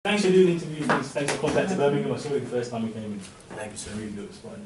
Thanks for doing the interview. Thanks for contacting Birmingham. I saw it the first time we came in. Thank you, sir. Really good response.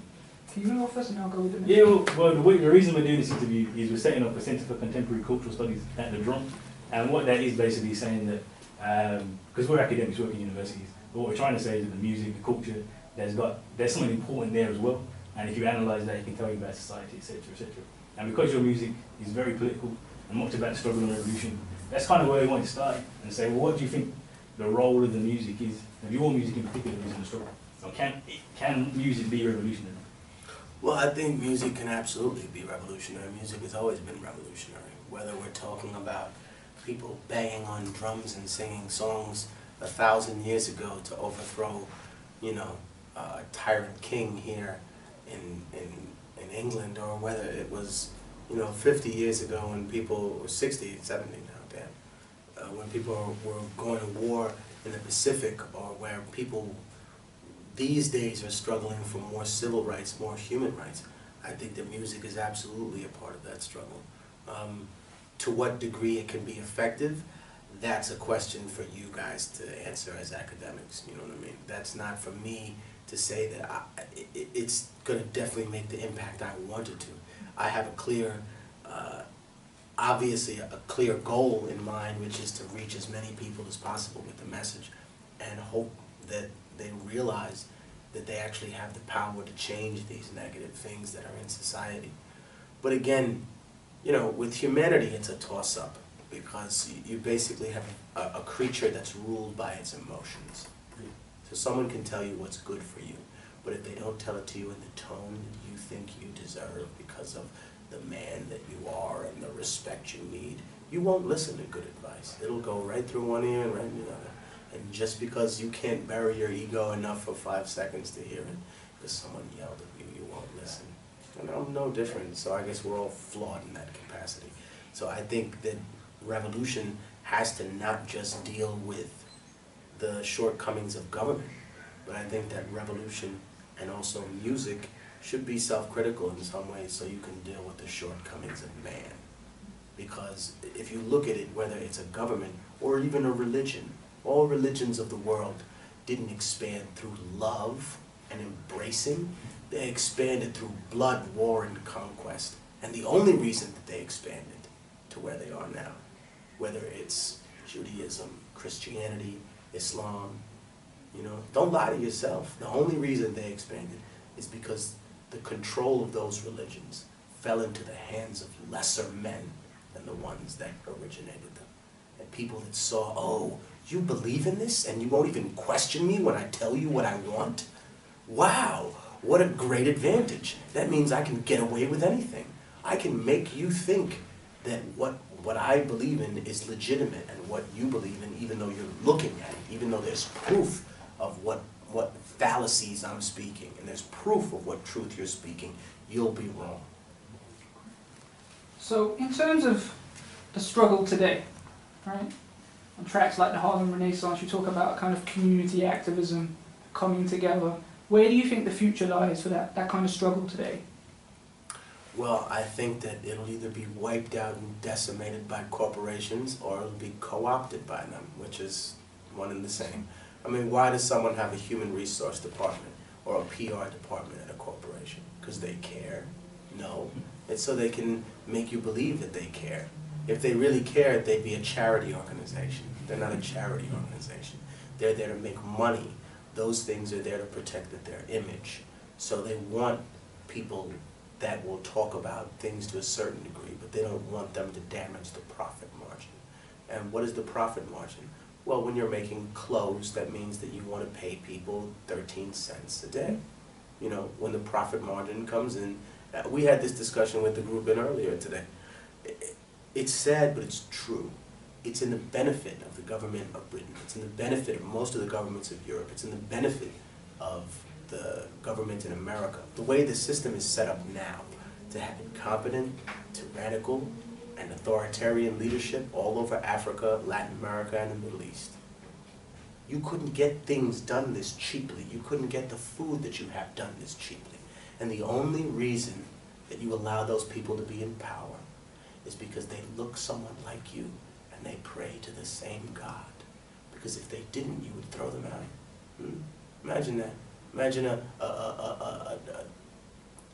Can you go first and I'll go with it? Yeah, well the reason we're doing this interview is we're setting up a Centre for Contemporary Cultural Studies at the Drum. And what that is basically saying that, because we're academics, we work in universities, but what we're trying to say is that the music, the culture, there's something important there as well. And if you analyse that, it can tell you about society, etc., etc. And because your music is very political and much about the struggle and revolution, that's kind of where we want to start and say, well, what do you think the role of the music is, of your music in particular, is in the struggle? So can music be revolutionary? Well, I think music can absolutely be revolutionary. Music has always been revolutionary. Whether we're talking about people banging on drums and singing songs 1,000 years ago to overthrow, a tyrant king here in England, or whether it was, 50 years ago when people were 60, 70 now, damn, when people were going to war in the Pacific, or where people these days are struggling for more civil rights, more human rights. I think that music is absolutely a part of that struggle. To what degree it can be effective, that's a question for you guys to answer as academics, you know what I mean? That's not for me to say that it's going to definitely make the impact I want it to. I have a clear, obviously a clear goal in mind, which is to reach as many people as possible with the message, and hope that they realize that they actually have the power to change these negative things that are in society. But again, with humanity, it's a toss-up, because you basically have a creature that's ruled by its emotions. So someone can tell you what's good for you, but if they don't tell it to you in the tone that you think you deserve because of the man that you are and the respect you need, you won't listen to good advice. It'll go right through one ear and right in the other. And just because you can't bury your ego enough for 5 seconds to hear it, because someone yelled at you, you won't listen. And I'm no different, so I guess we're all flawed in that capacity. So I think that revolution has to not just deal with the shortcomings of government, but I think that revolution and also music should be self-critical in some ways, so you can deal with the shortcomings of man. Because if you look at it, whether it's a government or even a religion, all religions of the world didn't expand through love and embracing. They expanded through blood, war, and conquest. And the only reason that they expanded to where they are now, whether it's Judaism, Christianity, Islam, don't lie to yourself. The only reason they expanded is because the control of those religions fell into the hands of lesser men than the ones that originated them. And people that saw, oh, you believe in this and you won't even question me when I tell you what I want? Wow, what a great advantage. That means I can get away with anything. I can make you think that what I believe in is legitimate, and what you believe in, even though you're looking at it, even though there's proof of what fallacies I'm speaking, and there's proof of what truth you're speaking, you'll be wrong. So in terms of the struggle today, right? On tracks like the Harlem Renaissance, you talk about kind of community activism, coming together. Where do you think the future lies for that kind of struggle today? Well, I think that it'll either be wiped out and decimated by corporations, or it'll be co-opted by them, which is one and the same. I mean, why does someone have a human resource department or a PR department at a corporation? Because they care? No. It's so they can make you believe that they care. If they really cared, they'd be a charity organization. They're not a charity organization. They're there to make money. Those things are there to protect their image. So they want people that will talk about things to a certain degree, but they don't want them to damage the profit margin. And what is the profit margin? Well, when you're making clothes, that means that you want to pay people 13 cents a day. When the profit margin comes in, we had this discussion with the group in earlier today. It's sad, but it's true. It's in the benefit of the government of Britain. It's in the benefit of most of the governments of Europe. It's in the benefit of the government in America. The way the system is set up now, to have incompetent, tyrannical, and authoritarian leadership all over Africa, Latin America, and the Middle East. You couldn't get things done this cheaply. You couldn't get the food that you have done this cheaply. And the only reason that you allow those people to be in power is because they look somewhat like you and they pray to the same God. Because if they didn't, you would throw them out. Imagine that. Imagine a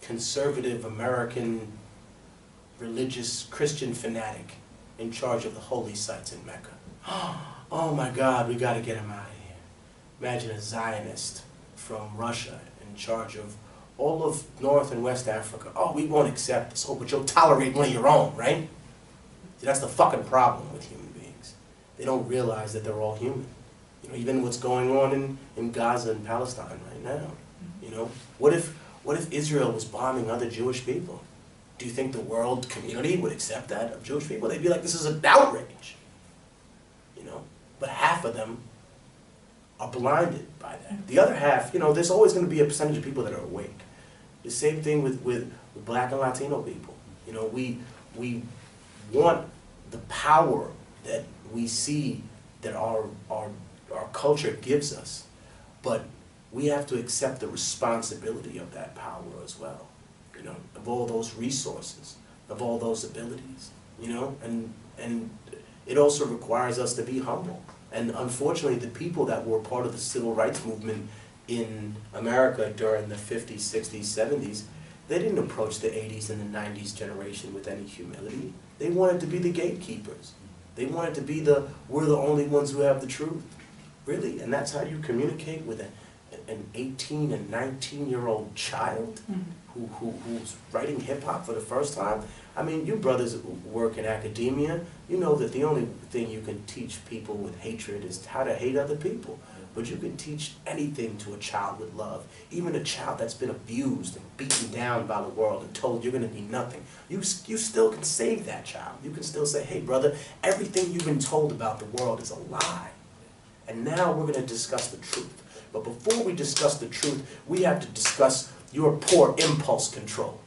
conservative American religious Christian fanatic in charge of the holy sites in Mecca. Oh my God, we got to get him out of here. Imagine a Zionist from Russia in charge of all of North and West Africa. Oh, we won't accept this. Oh, but you'll tolerate one of your own, right? See, that's the fucking problem with human beings. They don't realize that they're all human. You know, even what's going on in Gaza and Palestine right now. You know, what if Israel was bombing other Jewish people? Do you think the world community would accept that of Jewish people? They'd be like, this is an outrage. You know, but half of them are blinded by that. The other half, you know, there's always going to be a percentage of people that are awake. The same thing with Black and Latino people. You know, we want the power that we see that our culture gives us, but we have to accept the responsibility of that power as well. You know, of all those resources, of all those abilities. You know, and it also requires us to be humble. And unfortunately, the people that were part of the civil rights movement in America during the 50s, 60s, 70s, they didn't approach the 80s and the 90s generation with any humility. They wanted to be the gatekeepers. They wanted to be we're the only ones who have the truth. Really? And that's how you communicate with an 18 and 19-year-old child who's writing hip-hop for the first time? I mean, you brothers work in academia. You know that the only thing you can teach people with hatred is how to hate other people. But you can teach anything to a child with love. Even a child that's been abused and beaten down by the world and told you're going to be nothing. You still can save that child. You can still say, hey, brother, everything you've been told about the world is a lie. And now we're going to discuss the truth. But before we discuss the truth, we have to discuss your poor impulse control.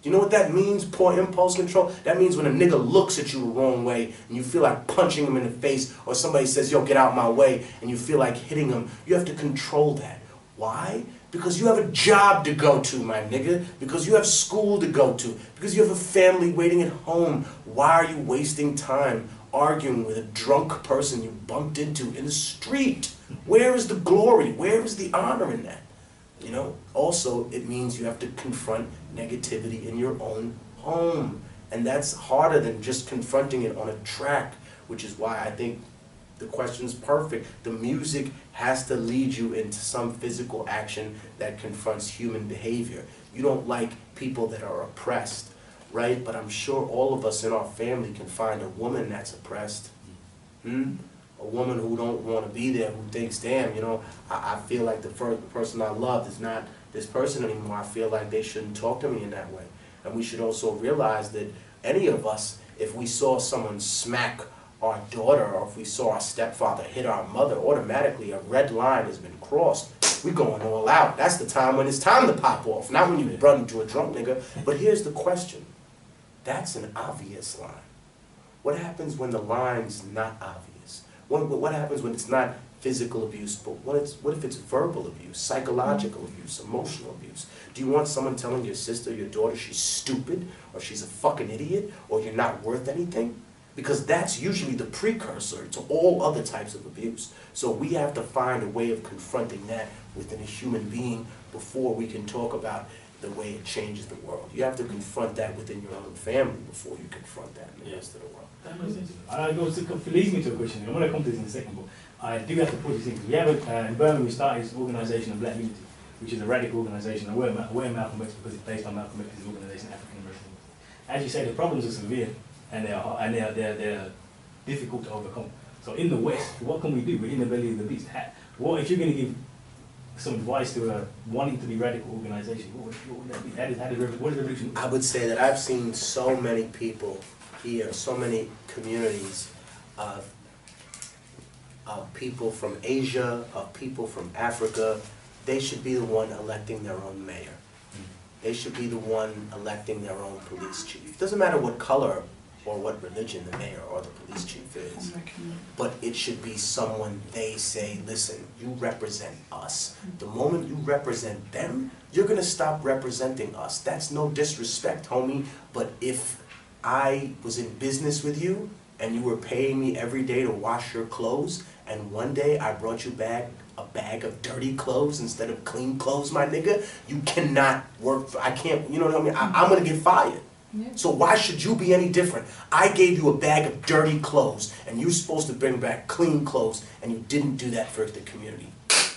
Do you know what that means, poor impulse control? That means when a nigga looks at you the wrong way and you feel like punching him in the face, or somebody says, yo, get out my way, and you feel like hitting him, you have to control that. Why? Because you have a job to go to, my nigga. Because you have school to go to. Because you have a family waiting at home. Why are you wasting time arguing with a drunk person you bumped into in the street? Where is the glory? Where is the honor in that? You know, also it means you have to confront negativity in your own home. And that's harder than just confronting it on a track, which is why I think the question's perfect. The music has to lead you into some physical action that confronts human behavior. You don't like people that are oppressed, right? But I'm sure all of us in our family can find a woman that's oppressed. A woman who don't want to be there, who thinks, damn, you know, I feel like the person I loved is not this person anymore. I feel like they shouldn't talk to me in that way. And we should also realize that any of us, if we saw someone smack our daughter, or if we saw our stepfather hit our mother, automatically a red line has been crossed. We're going all out. That's the time when it's time to pop off, not when you run into a drunk nigga. But here's the question. That's an obvious line. What happens when the line's not obvious? What happens when it's not physical abuse, but what if it's verbal abuse, psychological abuse, emotional abuse? Do you want someone telling your sister, your daughter, she's stupid, or she's a fucking idiot, or you're not worth anything? Because that's usually the precursor to all other types of abuse. So we have to find a way of confronting that within a human being before we can talk about the way it changes the world. You have to confront that within your own family before you confront that in the rest of the world. That makes sense. It leads me to a question. I want to come to this in a second, but I do have to put this in. We have in Birmingham, we started this organisation of Black Unity, which is a radical organisation. I wear Malcolm X because it's based on Malcolm X's organisation, African American. As you say, the problems are severe and they're difficult to overcome. So in the West, what can we do? We're in the belly of the beast. What if you're going to give some advice to a wanting to be radical organisation? What would that be? What is revolution? I would say that I've seen so many people here, so many communities of people from Asia, of people from Africa. They should be the one electing their own mayor. They should be the one electing their own police chief. It doesn't matter what color or what religion the mayor or the police chief is, but it should be someone they say, listen, you represent us. The moment you represent them, you're going to stop representing us. That's no disrespect, homie, but if I was in business with you and you were paying me every day to wash your clothes and one day I brought you back a bag of dirty clothes instead of clean clothes, my nigga, you cannot work for, I can't, you know what I mean? I'm gonna get fired. Yeah. So why should you be any different? I gave you a bag of dirty clothes, and you're supposed to bring back clean clothes, and you didn't do that for the community.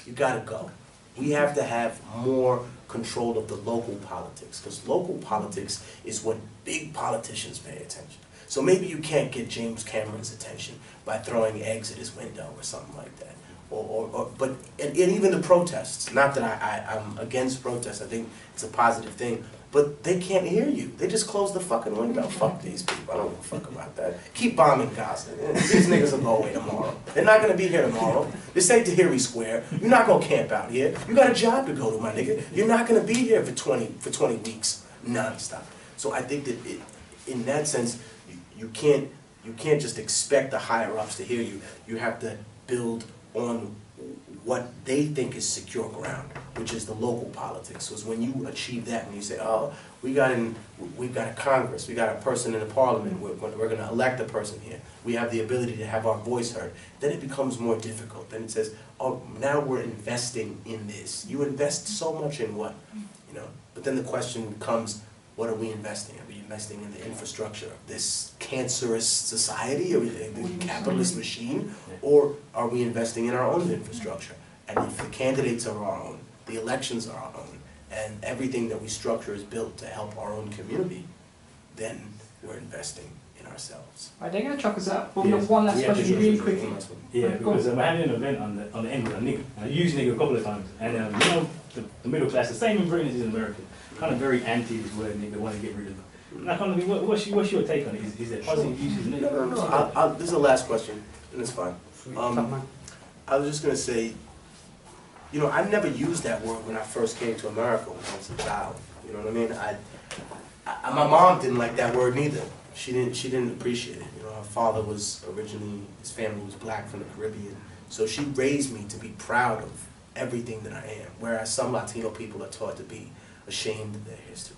You gotta go. We have to have more control of the local politics, because local politics is what big politicians pay attention. So maybe you can't get James Cameron's attention by throwing eggs at his window or something like that. But even the protests, not that I'm against protests, I think it's a positive thing, but they can't hear you. They just close the fucking window. Fuck these people. I don't give a fuck about that. Keep bombing Gaza. These niggas will go away tomorrow. They're not going to be here tomorrow. This ain't Tahrir Square. You're not going to camp out here. You got a job to go to, my nigga. You're not going to be here for 20 weeks nonstop. So I think that in that sense, you can't just expect the higher ups to hear you. You have to build on what they think is secure ground, which is the local politics. So it's when you achieve that, when you say, oh, we've got a Congress, we got a person in the parliament, we're going to elect a person here, we have the ability to have our voice heard, then it becomes more difficult. Then it says, oh, now we're investing in this. You invest so much in what? You know? But then the question becomes, what are we investing in? Are we investing in the infrastructure of this cancerous society, or the capitalist machine, or are we investing in our own infrastructure? And if the candidates are our own, the elections are our own, and everything that we structure is built to help our own community, then we're investing in ourselves. Right, they're going to chuck us out, but we've got one last question really quickly. Yeah, because I had an event on the end with a nigga. I used nigga a couple of times, and you know, the middle class, the same in Britain as in America, kind of very anti this word nigga, want to get rid of it. And I kind of mean, what's your take on it? Is there positive uses in it? No. This is the last question, and it's fine. I was just going to say, you know, I never used that word when I first came to America when I was a child. You know what I mean? My mom didn't like that word neither. She didn't appreciate it. You know, her father was originally, his family was black from the Caribbean, so she raised me to be proud of everything that I am. Whereas some Latino people are taught to be ashamed of their history.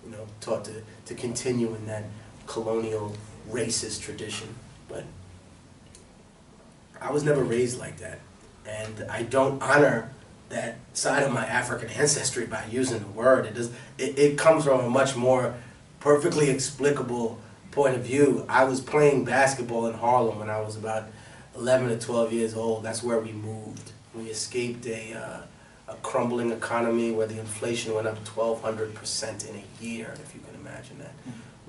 You know, taught to continue in that colonial racist tradition. But I was never raised like that, and I don't honor that side of my African ancestry by using the word. It comes from a much more perfectly explicable point of view. I was playing basketball in Harlem when I was about 11 or 12 years old. That's where we moved. We escaped a crumbling economy where the inflation went up 1,200% in a year, if you can imagine that,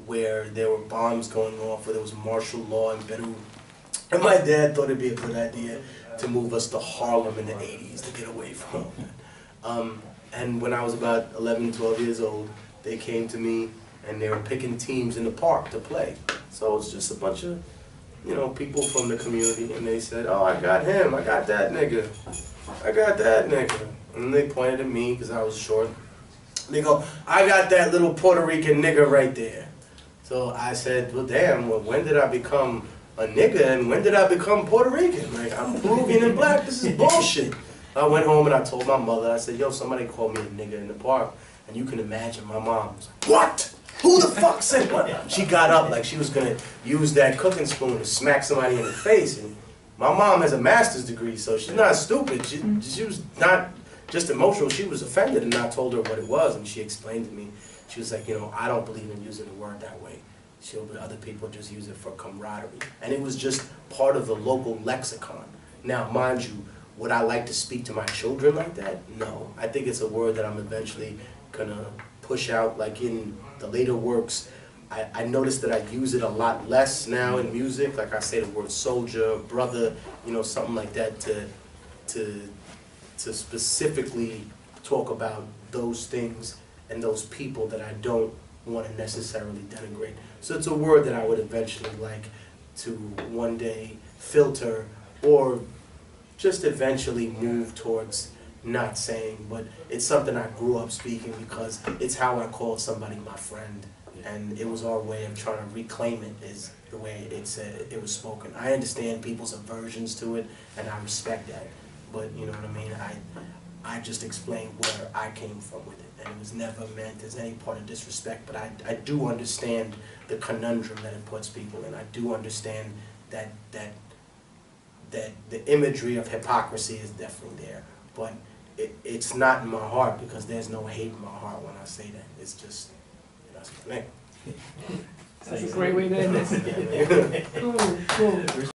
where there were bombs going off, where there was martial law in Beirut. And my dad thought it'd be a good idea to move us to Harlem in the 80s to get away from all that. And when I was about 11, 12 years old, they came to me and they were picking teams in the park to play. So it was just a bunch of, you know, people from the community, and they said, oh, I got him, I got that nigga, I got that nigga. And they pointed at me because I was short. They go, I got that little Puerto Rican nigga right there. So I said, well, damn, well, when did I become a nigga and when did I become Puerto Rican? Like, I'm Peruvian and black, this is bullshit. I went home and I told my mother, I said, yo, somebody called me a nigga in the park. And you can imagine my mom was like, what? Who the fuck said what? She got up like she was going to use that cooking spoon to smack somebody in the face. And my mom has a master's degree, so she's not stupid. She was not just emotional, she was offended, and I told her what it was, and she explained to me. She was like, you know, I don't believe in using the word that way. Other people just use it for camaraderie. And it was just part of the local lexicon. Now, mind you, would I like to speak to my children like that? No. I think it's a word that I'm eventually gonna push out, like in the later works. I noticed that I use it a lot less now in music. Like I say the word soldier, brother, you know, something like that to specifically talk about those things and those people that I don't want to necessarily denigrate. So it's a word that I would eventually like to one day filter or just eventually move towards not saying, but it's something I grew up speaking because it's how I called somebody my friend, and it was our way of trying to reclaim it, is the way it was spoken. I understand people's aversions to it, and I respect that, but you know what I mean? I just explained where I came from with it, and it was never meant as any part of disrespect, but I do understand the conundrum that it puts people in. I do understand that that the imagery of hypocrisy is definitely there, but it's not in my heart because there's no hate in my heart when I say that. It's just, that's the thing. That's a great way to end this. Cool, cool.